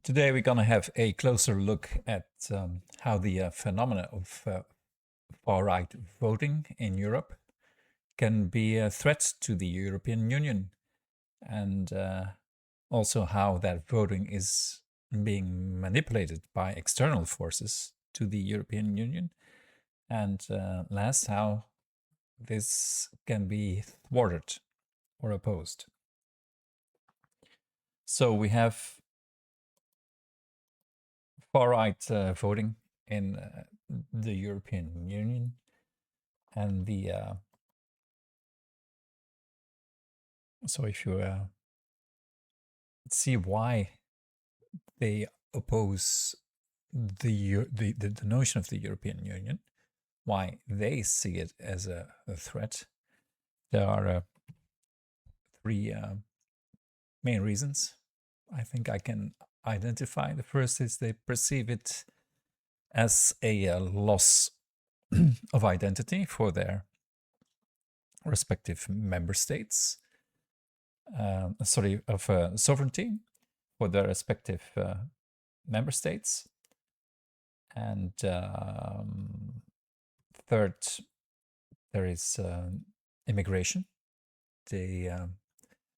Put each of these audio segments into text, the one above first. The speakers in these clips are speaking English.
Today we're going to have a closer look at how the phenomena of far-right voting in Europe can be a threat to the European Union, and also how that voting is being manipulated by external forces to the European Union, and last, how this can be thwarted or opposed. So we have far-right voting in the European Union, and the so if you see why they oppose the notion of the European Union, why they see it as a threat, there are three main reasons I think I can identify. The first is they perceive it as a loss of identity for their respective member states. Of sovereignty for their respective member states. And third, there is immigration. They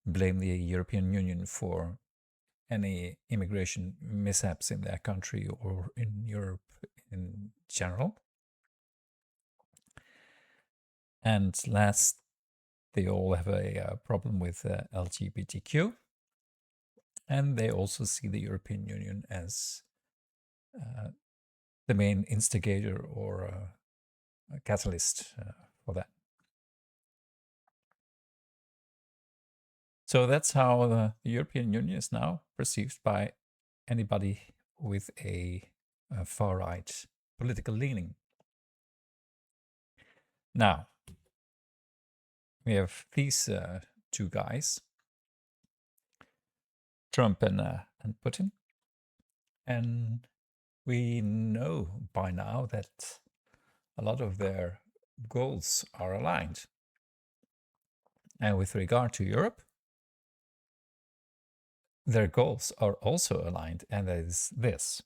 blame the European Union for any immigration mishaps in their country or in Europe in general. And last, they all have a problem with LGBTQ. And they also see the European Union as the main instigator or a catalyst for that. So that's how the European Union is now perceived by anybody with a far-right political leaning. Now, we have these two guys, Trump and Putin, and we know by now that a lot of their goals are aligned. And with regard to Europe, their goals are also aligned, and that is this.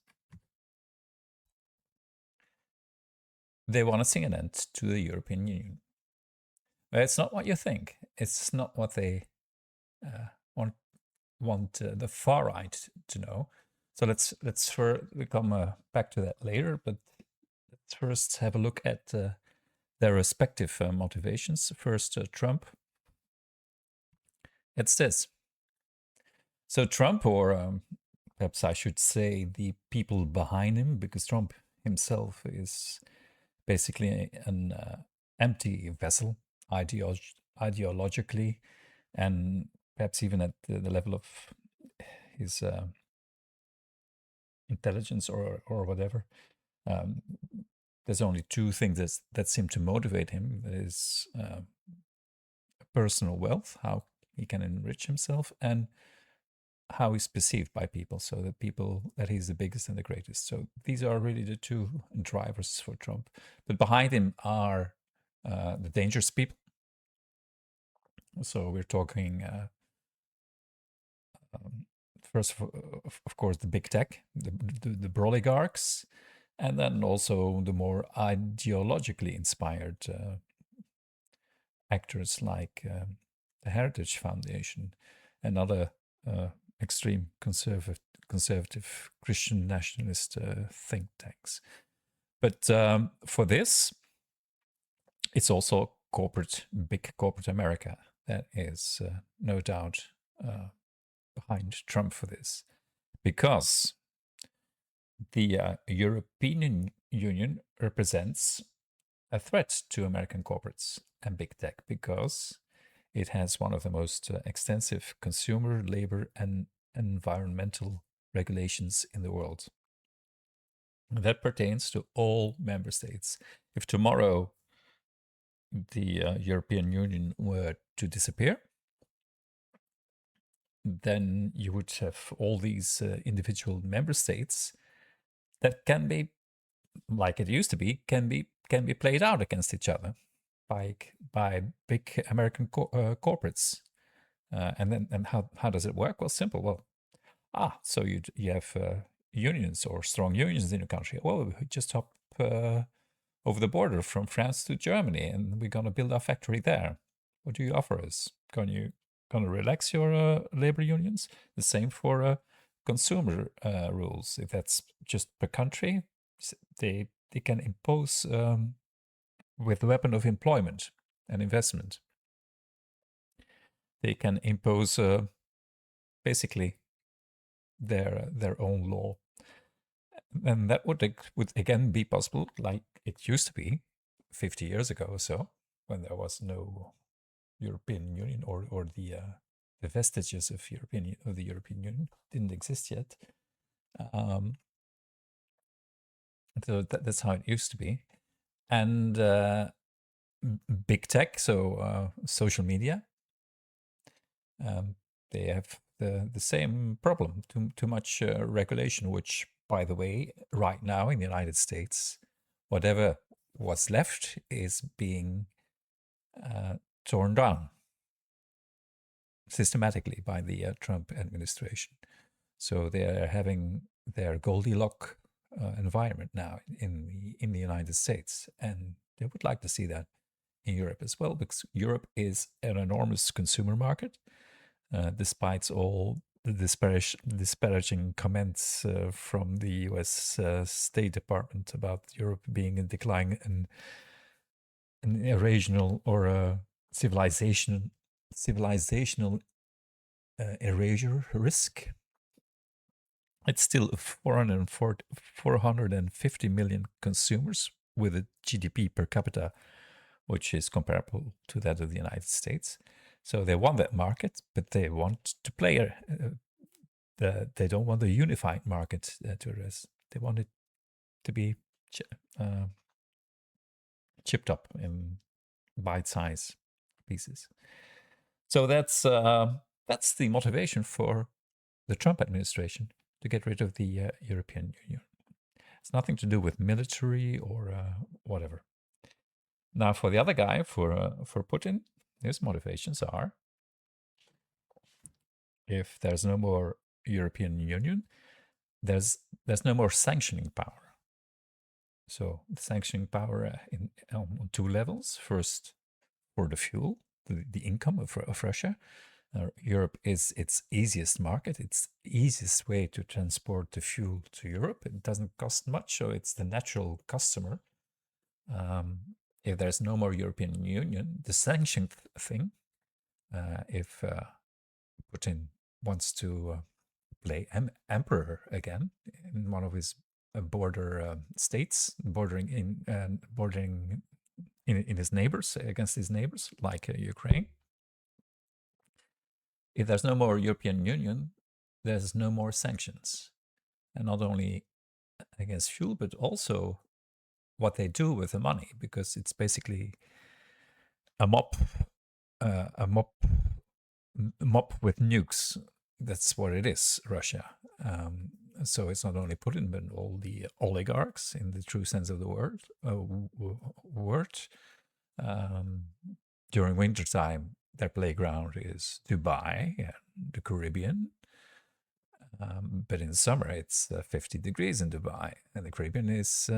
They want to see an end to the European Union. But it's not what you think. It's not what they want the far right to know. So let's come back to that later. But let's first have a look at their respective motivations. First, Trump. It's this. So Trump, or perhaps I should say the people behind him, because Trump himself is basically an empty vessel ideologically, and perhaps even at the level of his intelligence or whatever. There's only two things that seem to motivate him. Is personal wealth, how he can enrich himself, and how he's perceived by people, so that he's the biggest and the greatest. So these are really the two drivers for Trump. But behind him are the dangerous people. So we're talking first, of course, the big tech, the oligarchs, and then also the more ideologically inspired actors like the Heritage Foundation and other extreme conservative Christian nationalist think tanks. But for this, it's also big corporate America that is no doubt behind Trump for this, because the European Union represents a threat to American corporates and big tech, because it has one of the most extensive consumer, labor, and environmental regulations in the world. And that pertains to all member states. If tomorrow the European Union were to disappear, then you would have all these individual member states that can be, like it used to be, can be played out against each other by big American corporates. And how does it work? Well, simple. Well, So you have unions or strong unions in your country. Well, we just hop over the border from France to Germany, and we're gonna build our factory there. What do you offer us? Gonna relax your labor unions? The same for consumer rules. If that's just per country, they can impose with the weapon of employment and investment. They can impose basically their own law, and that would again be possible, like it used to be 50 years ago or so, when there was no European Union, or the vestiges of the European Union didn't exist yet. Um, so that's how it used to be, and big tech, so social media, um, they have the same problem. Too much regulation, which, by the way, right now in the United States, whatever was left is being torn down systematically by the Trump administration. So they are having their Goldilocks environment now in the United States, and they would like to see that in Europe as well, because Europe is an enormous consumer market, despite all the disparaging comments from the U.S. State Department about Europe being in decline and an regional or a civilizational erasure risk. It's still 450 million consumers with a GDP per capita which is comparable to that of the United States. So they want that market, but they want to play. They don't want a unified market to rest. They want it to be chipped up in bite-sized pieces. So that's the motivation for the Trump administration to get rid of the European Union. It's nothing to do with military or whatever. Now, for the other guy, for Putin, his motivations are: if there's no more European Union, there's no more sanctioning power. So the sanctioning power on two levels. First, for the fuel, the income of Russia. Europe is its easiest market. It's the easiest way to transport the fuel to Europe. It doesn't cost much, so it's the natural customer. If there's no more European Union, the sanction thing, if Putin wants to play emperor again in one of his border states, bordering in his neighbors, against his neighbors, like Ukraine. If there's no more European Union, there's no more sanctions, and not only against fuel, but also what they do with the money, because it's basically a mob with nukes. That's what it is, Russia. So it's not only Putin, but all the oligarchs in the true sense of the word. During wintertime, their playground is Dubai and the Caribbean. But in summer, it's 50 degrees in Dubai, and the Caribbean is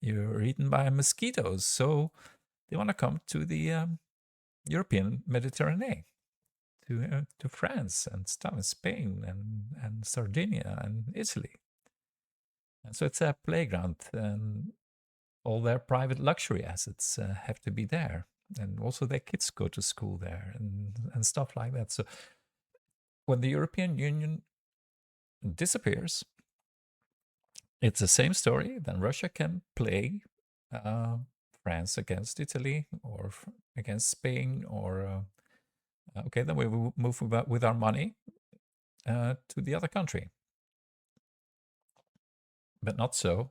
you're eaten by mosquitoes. So they want to come to the European Mediterranean, to France and stuff, and Spain and Sardinia and Italy. And so it's a playground, and all their private luxury assets have to be there, and also their kids go to school there and stuff like that. So when the European Union disappears, it's the same story. Then Russia can play France against Italy, or against Spain, or okay, then we will move with our money to the other country. But not so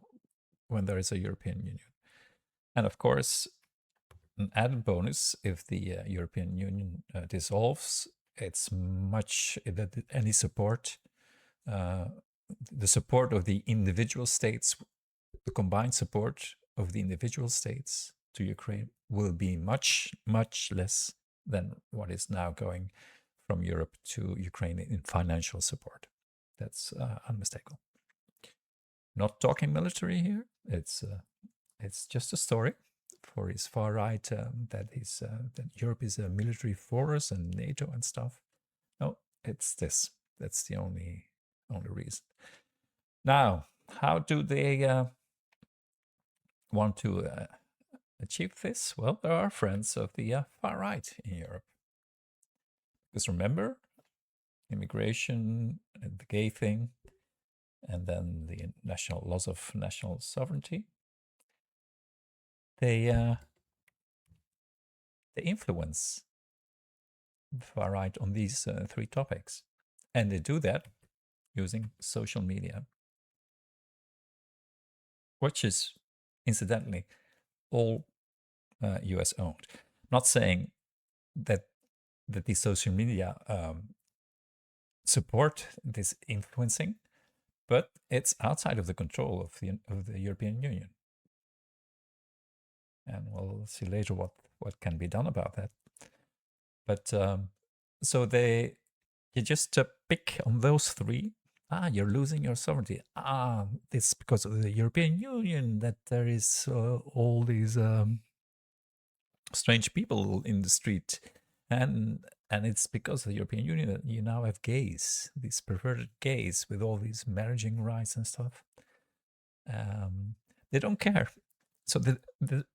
when there is a European Union. And of course, an added bonus, if the European Union dissolves, it's much that any support, the support of the individual states, the combined support of the individual states to Ukraine will be much, much less than what is now going from Europe to Ukraine in financial support. That's unmistakable. Not talking military here. It's just a story for his far right that Europe is a military force and NATO and stuff. No, it's this. That's the only reason. Now, how do they want to achieve this? Well, there are friends of the far right in Europe. Because remember, immigration, and the gay thing, and then the loss of national sovereignty. They influence the far right on these three topics, and they do that using social media, which is incidentally all US owned. Not saying that these social media support this influencing, but it's outside of the control of the European Union. And we'll see later what can be done about that. But so you just pick on those three. You're losing your sovereignty. It's because of the European Union that there is all these strange people in the street, and it's because of the European Union that you now have gays, these perverted gays with all these marrying rights and stuff. They don't care. So the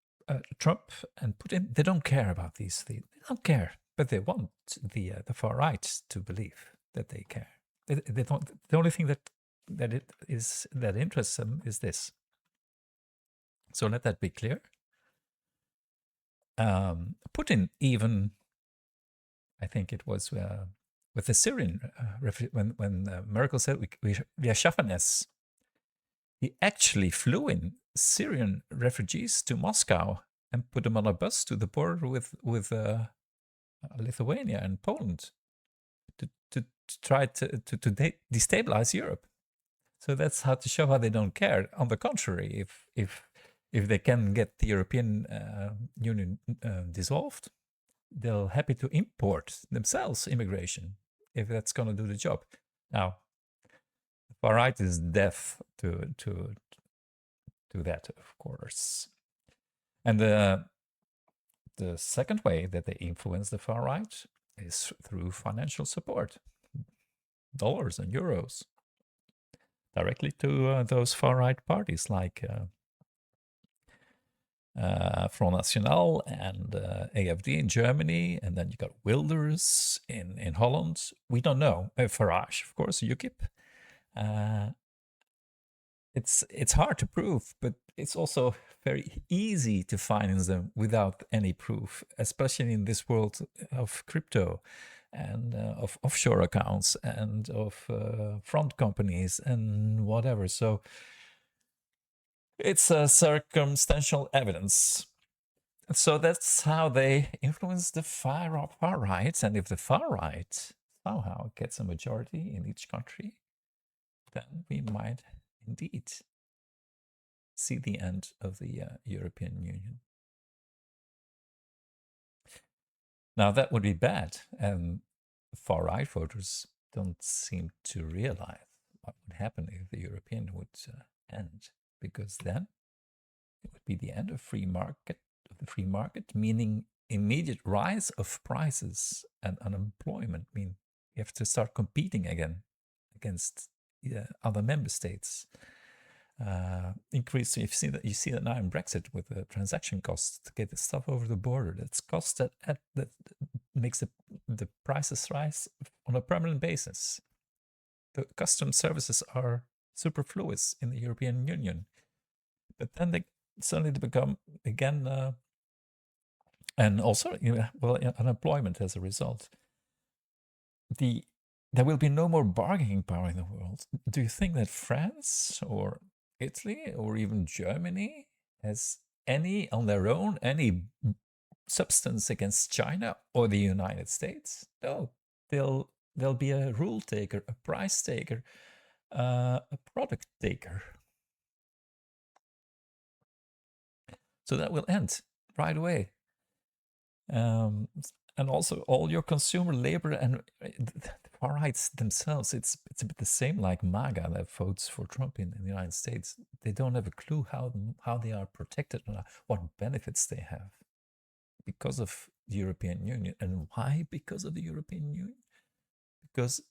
Trump and Putin, they don't care about these things. They don't care, but they want the far right to believe that they care. They don't. The only thing that interests them is this. So let that be clear. Putin even, I think it was with the Syrian when Merkel said we are schaffen es. He actually flew in Syrian refugees to Moscow and put them on a bus to the border with Lithuania and Poland to try to destabilize Europe. So that's how to show how they don't care. On the contrary, if they can get the European Union dissolved, they're happy to import themselves immigration if that's going to do the job. Now, the far right is deaf to that, of course. And the second way that they influence the far right is through financial support, dollars and euros, directly to those far right parties like Front National and AFD in Germany, and then you got Wilders in Holland. We don't know. Farage, of course, UKIP. It's hard to prove, but it's also very easy to finance them without any proof, especially in this world of crypto and of offshore accounts and of front companies and whatever. So it's circumstantial evidence. So that's how they influence the far right. And if the far right somehow gets a majority in each country, then we might indeed see the end of the European Union. Now, that would be bad, and far right voters don't seem to realize what would happen if the European would end, because then it would be the end of the free market, meaning immediate rise of prices and unemployment. I mean, you have to start competing again against other member states. Increase. You see that now in Brexit with the transaction costs to get the stuff over the border. That's cost that makes the prices rise on a permanent basis. The customs services are superfluous in the European Union, but then they suddenly become again, and also unemployment as a result. There will be no more bargaining power in the world. Do you think that France or Italy or even Germany has any on their own, any substance against China or the United States? No, they'll be a rule taker, a price taker, a product taker. So that will end right away. And also all your consumer labor and far rights themselves, it's a bit the same like MAGA that votes for Trump in the United States. They don't have a clue how they are protected or what benefits they have because of the European Union. And why because of the European Union? Because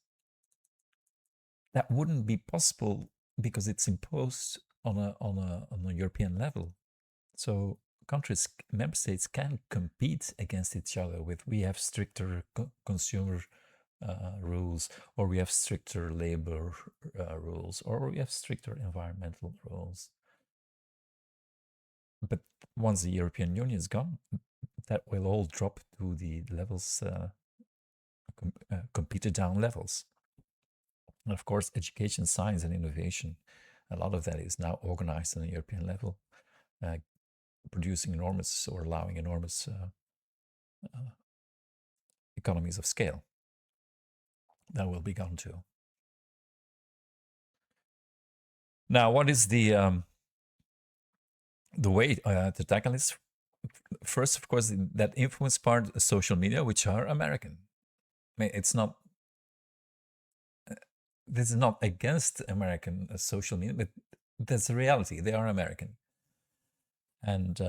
that wouldn't be possible because it's imposed on a European level. So countries, member states can compete against each other with we have stricter consumer rules, or we have stricter labor rules, or we have stricter environmental rules. But once the European Union is gone, that will all drop to the levels, competed down levels. And of course, education, science, and innovation, a lot of that is now organized on a European level, producing enormous or allowing enormous economies of scale. That will be gone too. Now, what is the way to tackle this? First, of course, that influence part, social media, which are American. I mean, it's not. This is not against American social media, but that's the reality. They are American, and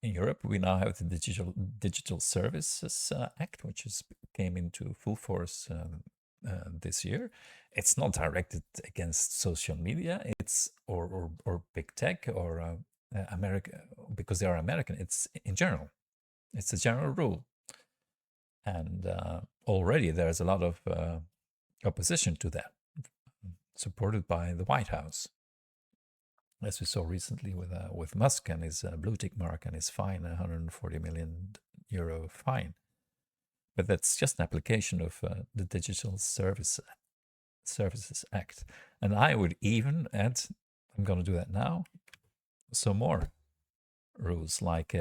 in Europe, we now have the Digital Services Act, which came into full force this year. It's not directed against social media. It's or big tech or America because they are American. It's in general. It's a general rule, and already there's a lot of opposition to that, supported by the White House, as we saw recently with Musk and his blue tick mark and his fine, 140 million euro fine. But that's just an application of the Digital Services Act. And I would even add, I'm going to do that now, some more rules like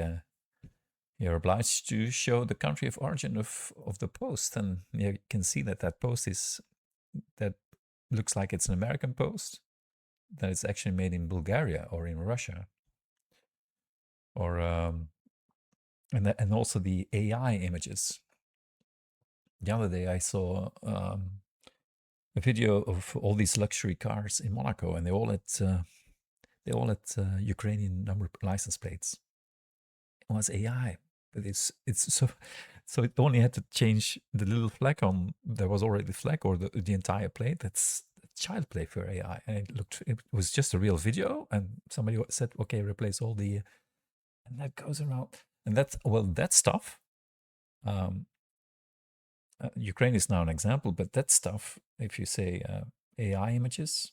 you're obliged to show the country of origin of the post. And you can see that post that looks like it's an American post, that it's actually made in Bulgaria or in Russia. Or and also the AI images. The other day I saw a video of all these luxury cars in Monaco, and they all had Ukrainian number license plates. It was AI, but it's so it only had to change the little flag on. There was already the flag or the entire plate. That's child play for AI, and it was just a real video. And somebody said, "Okay, replace all the," and that goes around, and that stuff. Ukraine is now an example, but that stuff, if you say AI images,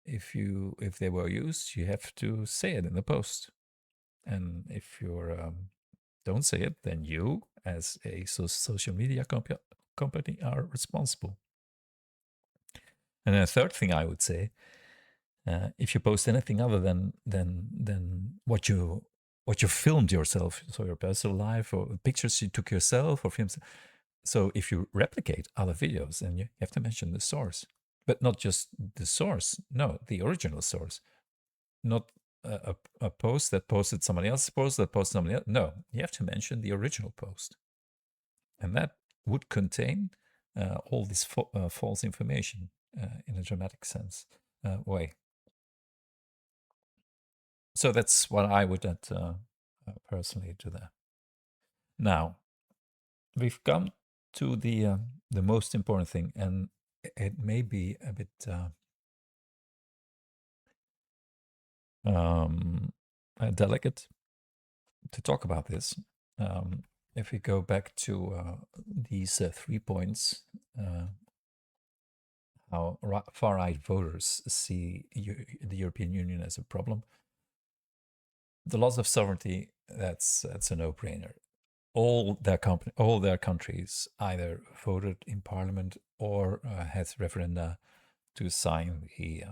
if they were used, you have to say it in the post, and if you don't say it, then you, as a social media company, are responsible. And then a third thing I would say, if you post anything other than what you filmed yourself, so your personal life or pictures you took yourself or films. So if you replicate other videos, then you have to mention the source, but not just the source. No, the original source, not a post that posted somebody else's post that posted somebody else. No, you have to mention the original post, and that would contain all this false information in a dramatic sense way. So that's what I would add personally to that. Now, we've come to the most important thing, and it may be a bit delicate to talk about this. If we go back to these 3 points, how far-right voters see the European Union as a problem. The loss of sovereignty, that's a no-brainer. All their countries either voted in parliament or had referenda to sign the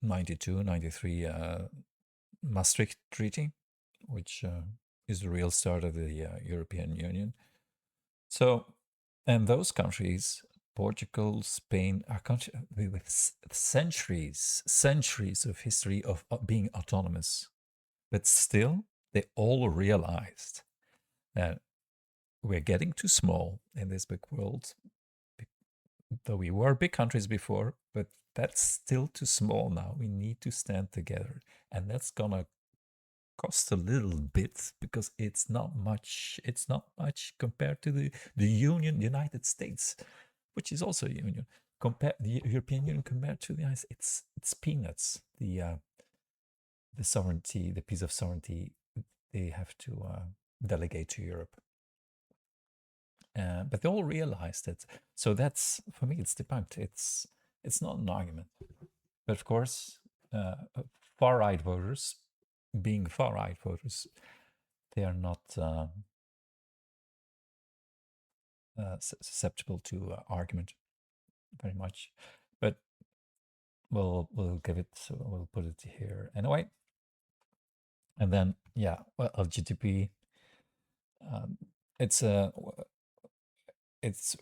92, 93 Maastricht Treaty, which is the real start of the European Union. So, and those countries, Portugal, Spain, are countries with centuries of history of being autonomous. But still, they all realized that we're getting too small in this big world, though we were big countries before, but that's still too small now. We need to stand together, and that's gonna cost a little bit because it's not much. It's not much compared to the United States, which is also a union. Compare the European Union compared to the United States, it's peanuts. The sovereignty, the piece of sovereignty, they have to delegate to Europe. But they all realize that. So that's, for me, it's debunked. It's not an argument. But of course, far right voters, being far right voters, they are not susceptible to argument very much. But we'll give it. We'll put it here anyway. And then yeah, well, LGTB. Um, it's a it's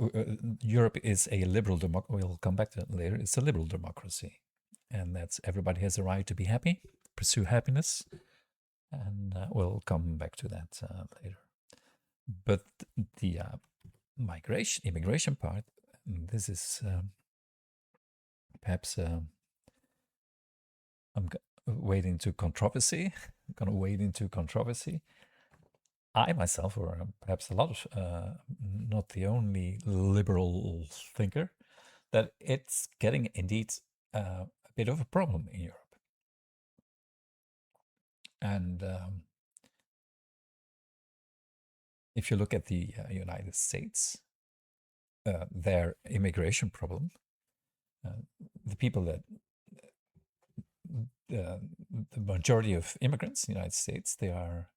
Europe is a liberal democracy. We'll come back to that later. It's a liberal democracy, and that's everybody has a right to be happy, pursue happiness, and we'll come back to that later. But the immigration part, this is perhaps I'm wading into controversy. I'm gonna wade into controversy. I myself, or perhaps a lot of, not the only liberal thinker, that it's getting indeed a bit of a problem in Europe. And if you look at the United States, their immigration problem, the people that the majority of immigrants in the United States, they are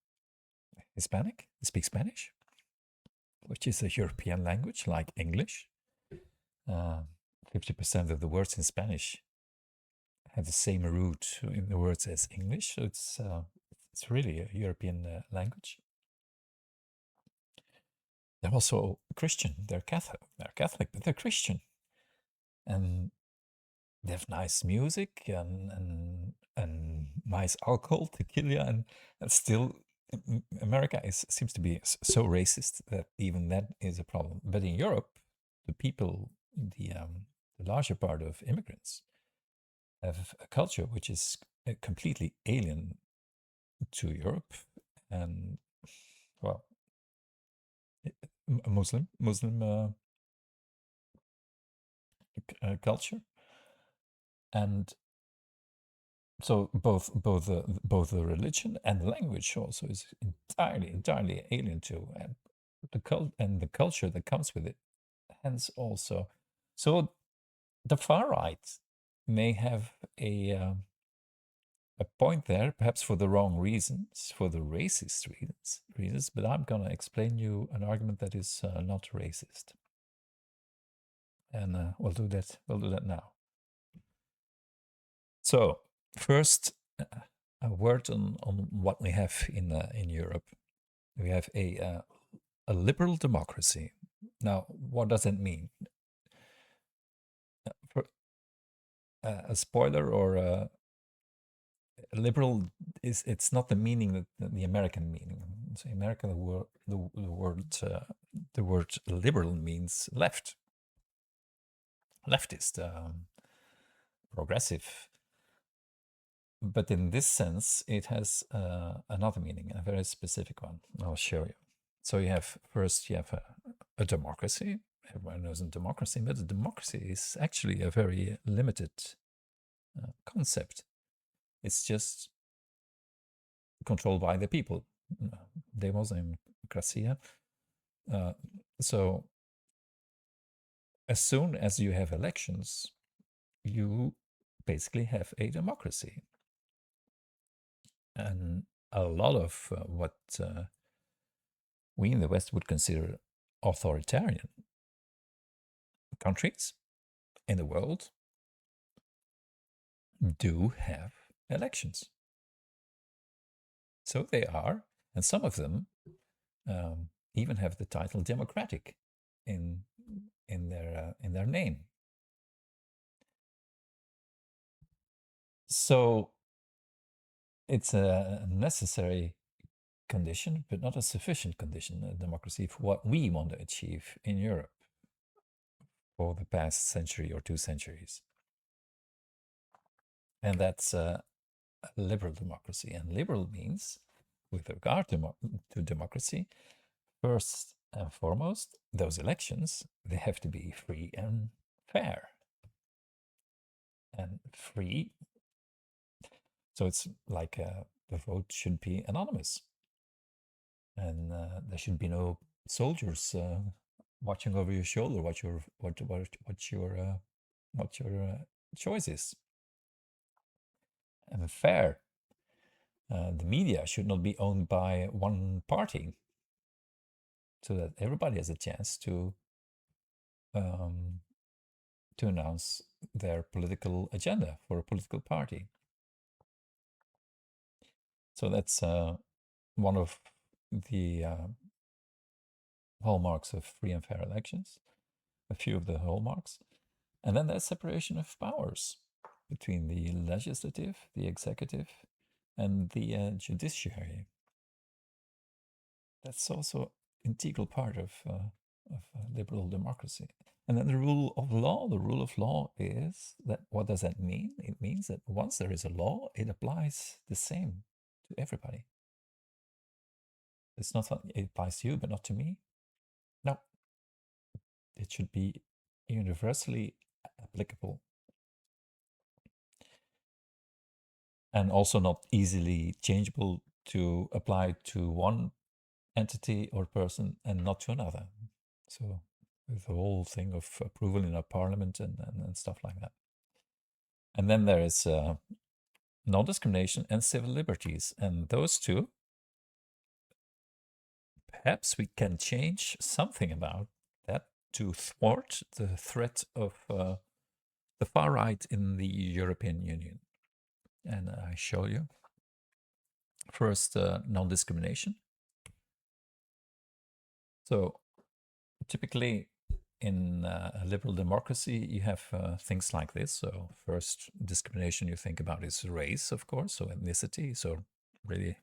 Hispanic, they speak Spanish, which is a European language like English. 50% of the words in Spanish have the same root in the words as English, so it's really a European language. They're also Christian. They're Catholic. But they're Christian, and they have nice music and nice alcohol, tequila, and still America seems to be so racist that even that is a problem. But in Europe, the people, the larger part of immigrants, have a culture which is completely alien to Europe, and well, Muslim culture, and so both the religion and the language also is entirely alien to, and the culture that comes with it. Hence, also, so the far right may have a point there, perhaps for the wrong reasons, for the racist reasons. But I'm gonna explain you an argument that is not racist, and we'll do that. We'll do that now. So first, a word on what we have in Europe. We have a liberal democracy. Now, what does that mean? For a spoiler or a liberal is it's not the meaning that the American meaning. So, in America, the word liberal means left, leftist, progressive. But in this sense, it has another meaning, a very specific one. I'll show you. So you have a democracy. Everyone knows a democracy, but a democracy is actually a very limited concept. It's just controlled by the people. Demos and democracia. So as soon as you have elections, you basically have a democracy. And a lot of what we in the West would consider authoritarian countries in the world do have elections. So they are, and some of them even have the title democratic in their name. So it's a necessary condition, but not a sufficient condition, a democracy for what we want to achieve in Europe for the past century or 2 centuries. And that's a liberal democracy. And liberal means, with regard to democracy, first and foremost, those elections, they have to be free and fair. And free, so it's like the vote should be anonymous. And there should be no soldiers watching over your shoulder what your choice is. And fair, the media should not be owned by one party, so that everybody has a chance um, to announce their political agenda for a political party. So that's one of the hallmarks of free and fair elections, a few of the hallmarks. And then there's separation of powers between the legislative, the executive, and the judiciary. That's also integral part of liberal democracy. And then the rule of law. The rule of law is that, what does that mean? It means that once there is a law, it applies the same to everybody. It's not it applies to you, but not to me. No, it should be universally applicable. And also not easily changeable to apply to one entity or person and not to another. So with the whole thing of approval in a parliament and stuff like that. And then there is non-discrimination and civil liberties. And those two, perhaps we can change something about that to thwart the threat of the far right in the European Union. And I show you. First, non-discrimination. So typically in a liberal democracy, you have things like this. So first discrimination you think about is race, of course, so ethnicity. So really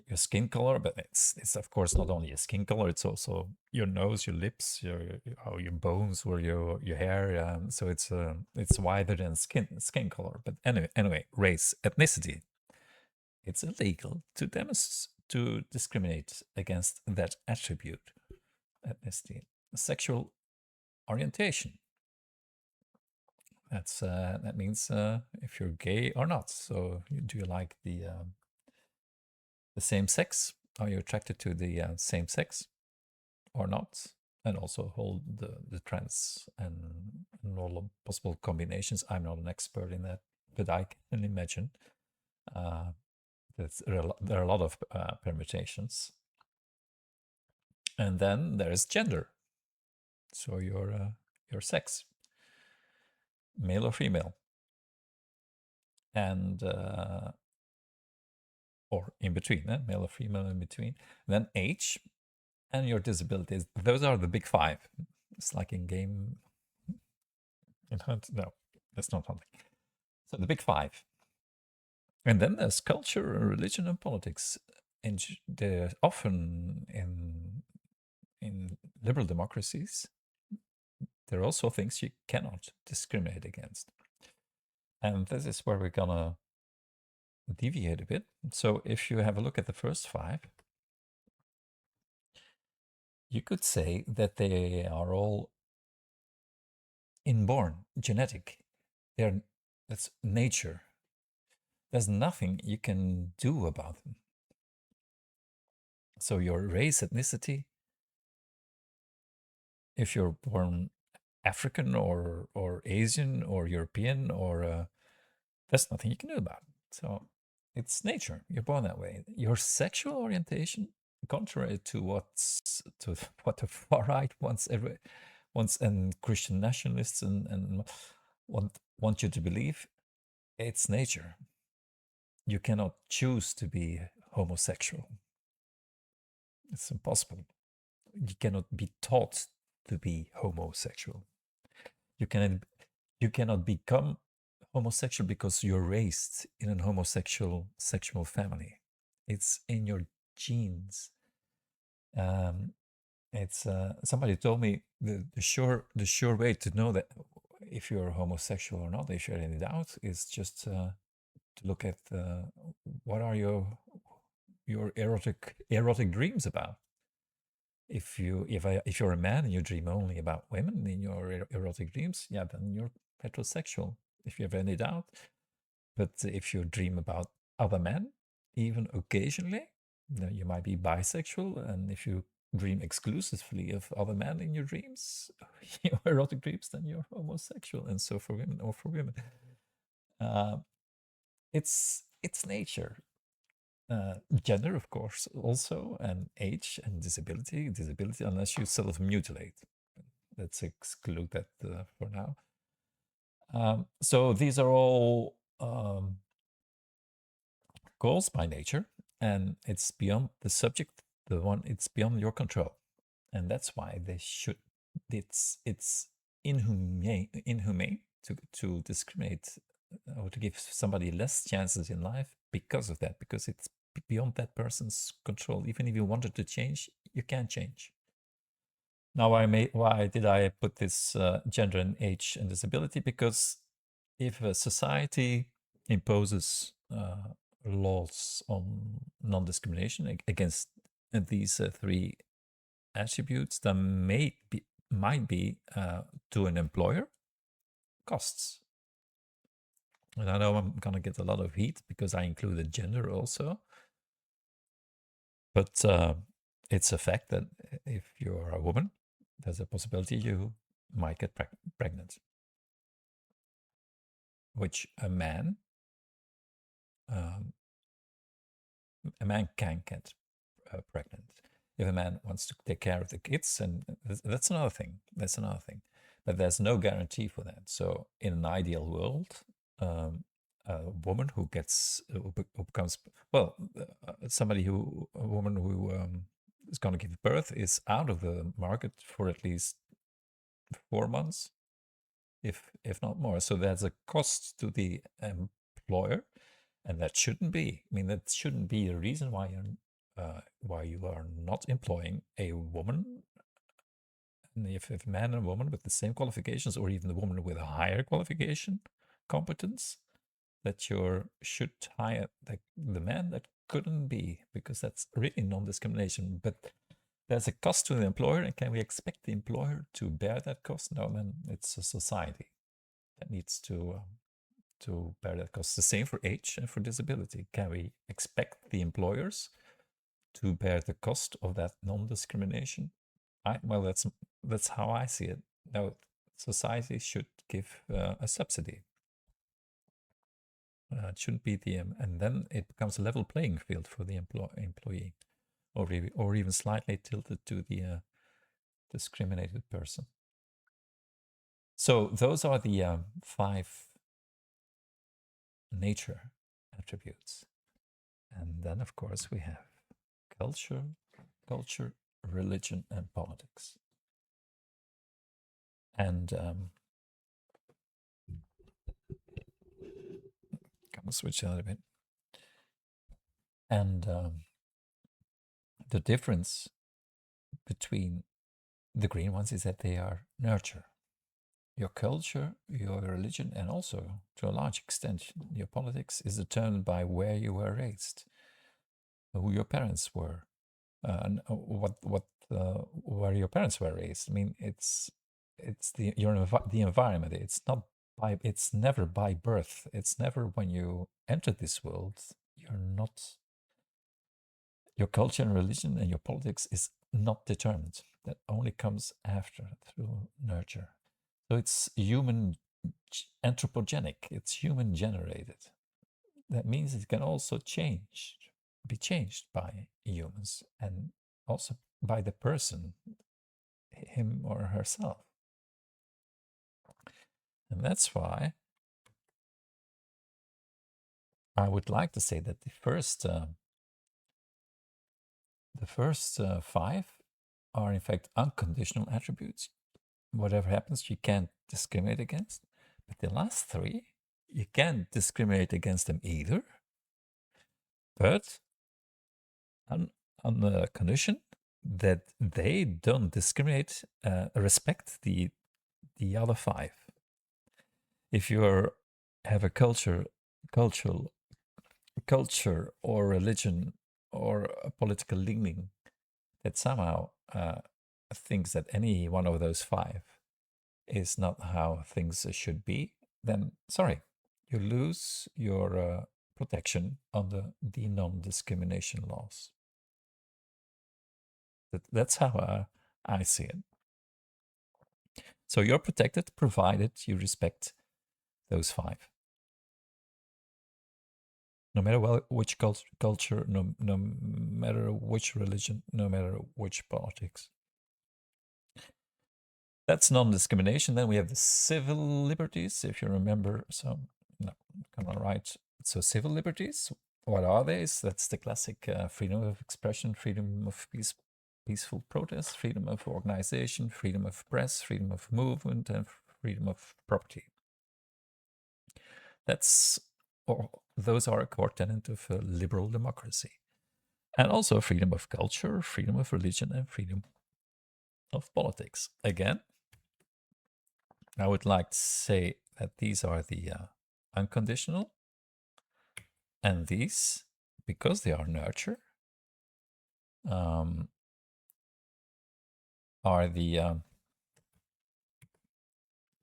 your skin color, but it's of course not only your skin color, it's also your nose, your lips, your bones, or your hair. So it's wider than skin color. But anyway, race, ethnicity. It's illegal to discriminate against that attribute, ethnicity. Sexual orientation. That means if you're gay or not. So do you like the same sex? Are you attracted to the same sex or not? And also hold the trans and all the possible combinations. I'm not an expert in that, but I can imagine there are a lot of permutations. And then there is gender. So your sex, male or female, and or in between, male or female in between. Then age and your disabilities. Those are the big five. It's like in game. No, that's not hunting. So the big five. And then there's culture, religion, and politics. And they're often in liberal democracies, there are also things you cannot discriminate against. And this is where we're gonna deviate a bit. So if you have a look at the first five, you could say that they are all inborn, genetic. That's nature. There's nothing you can do about them. So your race, ethnicity, if you're born African or Asian or European or there's nothing you can do about it. So it's nature. You're born that way. Your sexual orientation, contrary to what the far right wants and Christian nationalists and want you to believe, it's nature. You cannot choose to be homosexual. It's impossible. You cannot be taught to be homosexual. You cannot become homosexual because you're raised in a homosexual sexual family. It's in your genes. Um, it's somebody told me the sure way to know that if you're homosexual or not, if you're in doubt, is just to look at what are your erotic dreams about. If you're a man and you dream only about women in your erotic dreams, yeah, then you're heterosexual. If you have any doubt, but if you dream about other men, even occasionally, then you might be bisexual. And if you dream exclusively of other men in your dreams, your erotic dreams, then you're homosexual. And so for women or for women, uh, it's nature. Gender, of course, also, and age and disability. Disability, unless you self mutilate. Let's exclude that for now. So these are all goals by nature, and it's beyond the subject, the one it's beyond your control, and that's why they should. It's inhumane to discriminate or to give somebody less chances in life because of that, because it's beyond that person's control. Even if you wanted to change, you can't change. Now, why did I put this gender and age and disability? Because if a society imposes laws on non-discrimination against these three attributes, there might be to an employer costs. And I know I'm gonna get a lot of heat because I included gender also, but it's a fact that if you're a woman, there's a possibility you might get pregnant, which um, a man can get pregnant if a man wants to take care of the kids, and that's another thing. That's another thing, but there's no guarantee for that. So, in an ideal world, a woman who gets who becomes well, a woman who is going to give birth is out of the market for at least 4 months, if not more. So there's a cost to the employer, and that shouldn't be. I mean, that shouldn't be a reason why you are not employing a woman. And if a man and a woman with the same qualifications, or even the woman with a higher qualification, competence, that you should hire the man, that couldn't be, because that's really non-discrimination. But there's a cost to the employer, and can we expect the employer to bear that cost? No, then it's a society that needs to bear that cost. The same for age and for disability. Can we expect the employers to bear the cost of that non-discrimination? Well, that's how I see it. Now, society should give a subsidy. It shouldn't be and then it becomes a level playing field for the employee, or even slightly tilted to the discriminated person. So those are the 5 nature attributes. And then, of course, we have culture, religion, and politics. And I'm gonna switch that a bit. And the difference between the green ones is that they are nurture. Your culture, your religion, and also, to a large extent, your politics is determined by where you were raised, who your parents were, and where your parents were raised. I mean, it's the environment. It's never by birth. It's never when you enter this world. Your culture and religion and your politics is not determined. That only comes after, through nurture. So it's anthropogenic. It's human generated. That means it can also be changed by humans, and also by the person, him or herself. And that's why I would like to say that the first 5 are in fact unconditional attributes. Whatever happens, you can't discriminate against. But the last 3, you can't discriminate against them either. But on, on the condition that they don't discriminate, respect the other five. If you have a cultural culture or religion or a political leaning that somehow thinks that any one of those five is not how things should be, then sorry, you lose your protection under the non-discrimination laws. That's how I see it. So you're protected provided you respect those five. No matter which culture, no matter which religion, no matter which politics. That's non-discrimination. Then we have the civil liberties, if you remember. So, no, come on, right. So civil liberties, what are they? That's the classic freedom of expression, freedom of peaceful protest, freedom of organization, freedom of press, freedom of movement, and freedom of property. Those are a core tenet of liberal democracy. And also freedom of culture, freedom of religion, and freedom of politics. Again, I would like to say that these are the unconditional, and these, because they are nurture, are the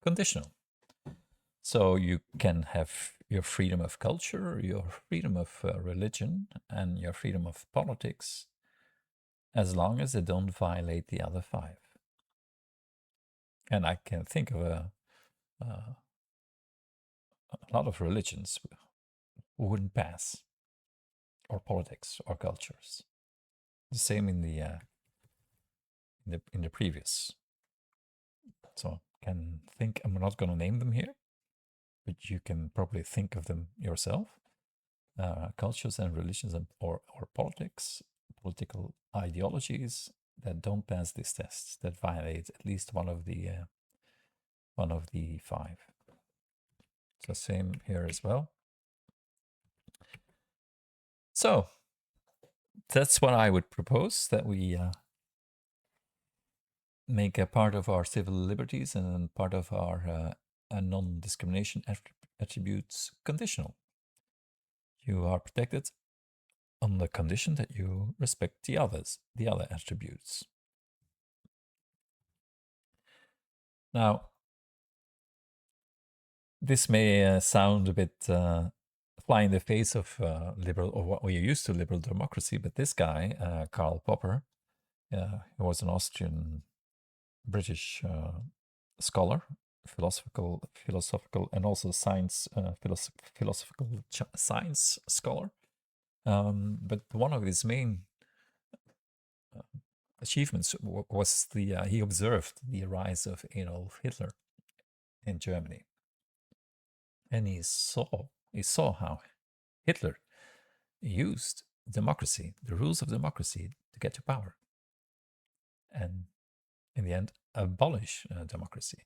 conditional. So you can have your freedom of culture, your freedom of religion, and your freedom of politics, as long as they don't violate the other five. And I can think of a lot of religions who wouldn't pass, or politics, or cultures. The same in the previous. So can think. I'm not going to name them here, but you can probably think of them yourself. Cultures and religions or politics, political ideologies that don't pass these tests, that violate at least one of the five. So same here as well. So that's what I would propose, that we make a part of our civil liberties and part of our non-discrimination attributes conditional. You are protected on the condition that you respect the other attributes. Now, this may sound a bit fly in the face of liberal, or what we are used to, liberal democracy, but this guy, Karl Popper, he was an Austrian British scholar, philosophical, and also science, philosophical science scholar. But one of his main achievements was he observed the rise of Adolf Hitler in Germany, and he saw how Hitler used democracy, the rules of democracy, to get to power, and in the end abolish democracy.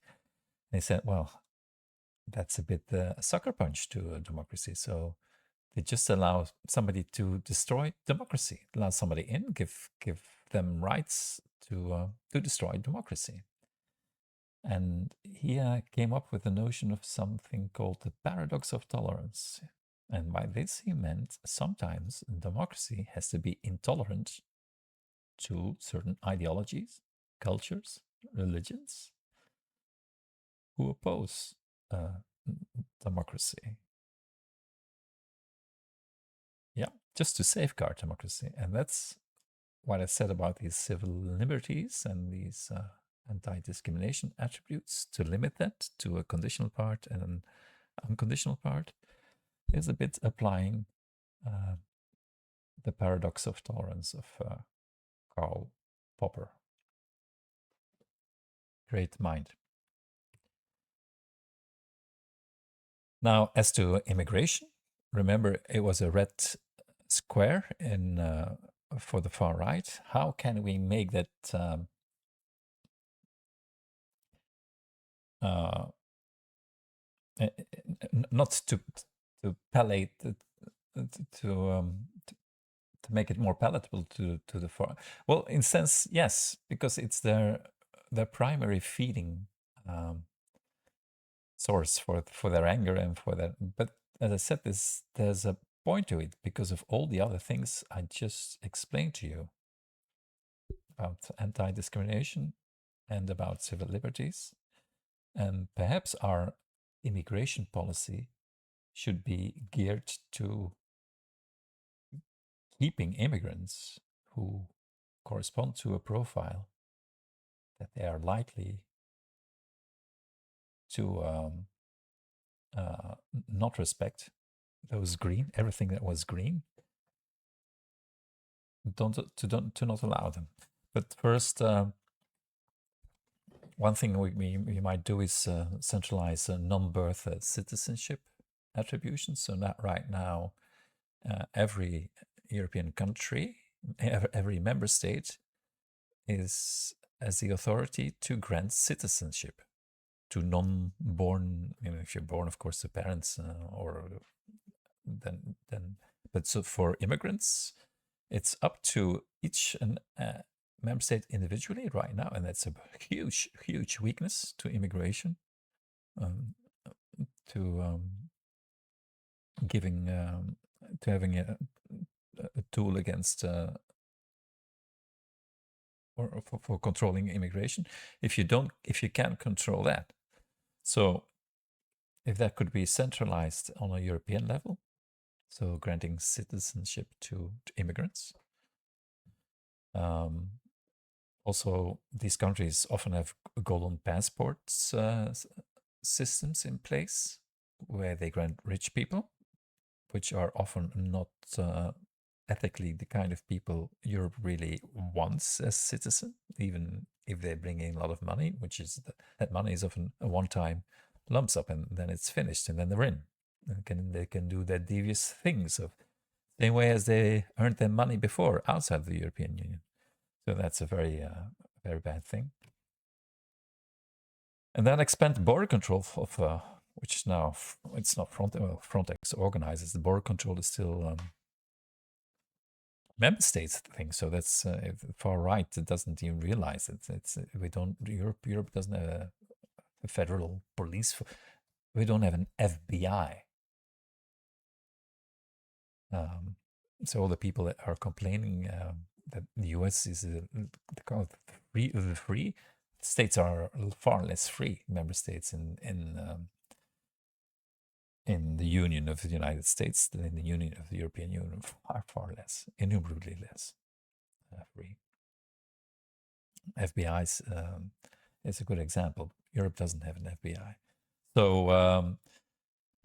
And he said, well, that's a bit a sucker punch to democracy. So they just allow somebody to destroy democracy, allow somebody in, give them rights to destroy democracy. And he came up with the notion of something called the paradox of tolerance. And by this he meant sometimes democracy has to be intolerant to certain ideologies, cultures, religions who oppose democracy. Yeah, just to safeguard democracy. And that's what I said about these civil liberties and these anti-discrimination attributes, to limit that to a conditional part and an unconditional part, is a bit applying the paradox of tolerance of Karl Popper. Great mind. Now, as to immigration, remember it was a red square in for the far right. How can we make that not to palliate to to make it more palatable to the foreign. Well, in sense, yes, because it's their primary feeding source for their anger and for that. But as I said, there's a point to it because of all the other things I just explained to you about anti-discrimination and about civil liberties, and perhaps our immigration policy should be geared to keeping immigrants who correspond to a profile that they are likely to not respect those green, everything that was green, to not allow them. But first, one thing we might do is centralize non-birth citizenship attribution. So not right now, every European country, every member state has the authority to grant citizenship to non-born. If you're born, of course, to parents or then. But so for immigrants, it's up to each member state individually right now, and that's a huge weakness to immigration, to giving to having a tool against or for controlling immigration. If you can't control that, so if that could be centralized on a European level, so granting citizenship to immigrants. Also, these countries often have golden passports systems in place where they grant rich people, which are often not ethically the kind of people Europe really wants as citizen, even if they bring in a lot of money, which is that money is often a one-time lump sum, and then it's finished, and then they're in. And they can do their devious things of same way as they earned their money before outside the European Union. So that's a very bad thing. And then expand border control of which now it's not Frontex organizes the border control is still member states thing. So that's far right. It doesn't even realize it. We don't Europe doesn't have a federal police. We don't have an FBI. So all the people that are complaining that the US is free states are far less free. Member states in the Union of the United States than in the Union of the European Union, far less, innumerably less free. FBI's is a good example. Europe doesn't have an FBI, so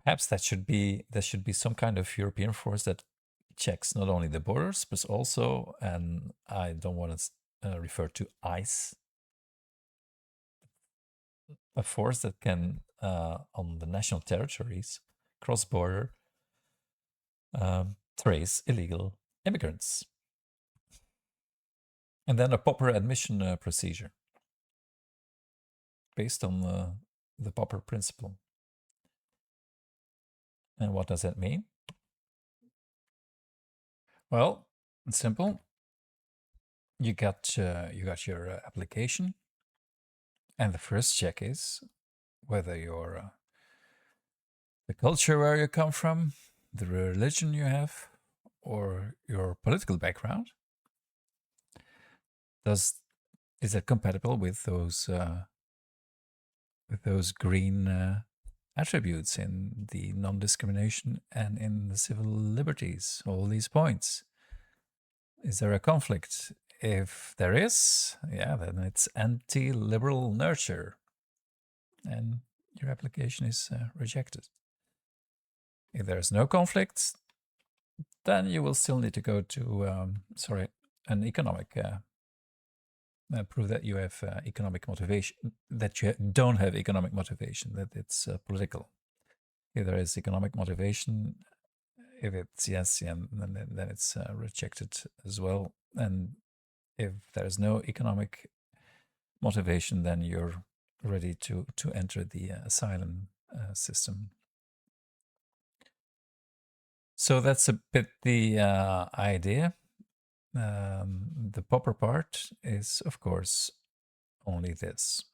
perhaps there should be some kind of European force that checks not only the borders but also, and I don't want to refer to ICE, a force that can on the national territories cross-border trace illegal immigrants, and then a proper admission procedure based on the Popper principle. And what does that mean? Well, it's simple. You got your application, and the first check is whether your the culture where you come from, the religion you have, or your political background. Is it compatible with those green attributes in the non-discrimination and in the civil liberties? All these points. Is there a conflict? If there is, yeah, then it's anti-liberal nurture, and your application is rejected. If there's no conflict, then you will still need to go to an economic prove that you have economic motivation, that you don't have economic motivation, that it's political. If there is economic motivation, if it's yes, yeah, then it's rejected as well. And if there's no economic motivation, then you're ready to enter the asylum system. So that's a bit the idea. The popper part is, of course, only this,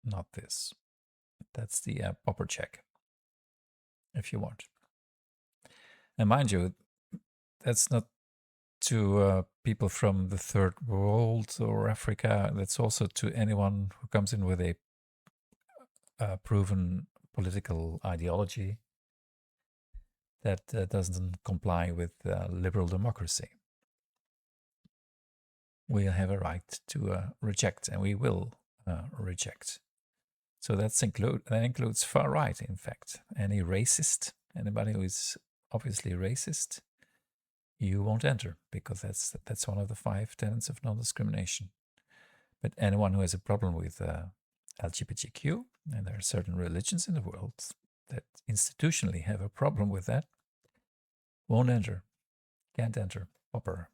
not this. That's the popper check, if you want. And mind you, that's not to people from the third world or Africa. That's also to anyone who comes in with a proven political ideology that doesn't comply with liberal democracy. We have a right to reject, and we will reject. So that includes far right, in fact. Any racist, anybody who is obviously racist, you won't enter, because that's one of the 5 tenets of non-discrimination. But anyone who has a problem with LGBTQ, and there are certain religions in the world that institutionally have a problem with that, won't enter, can't enter, popper.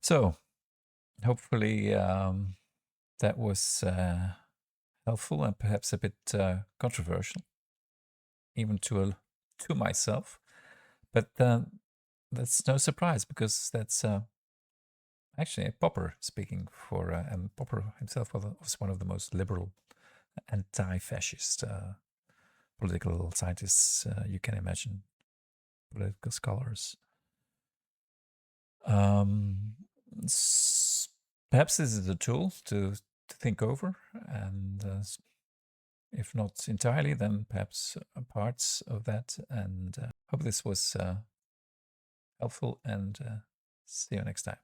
So, hopefully that was helpful and perhaps a bit controversial, even to myself. But that's no surprise, because that's actually Popper speaking for, and Popper himself was one of the most liberal, anti-fascist political scientists you can imagine, political scholars. Perhaps this is a tool to think over, and if not entirely, then perhaps parts of that. And hope this was helpful, and see you next time.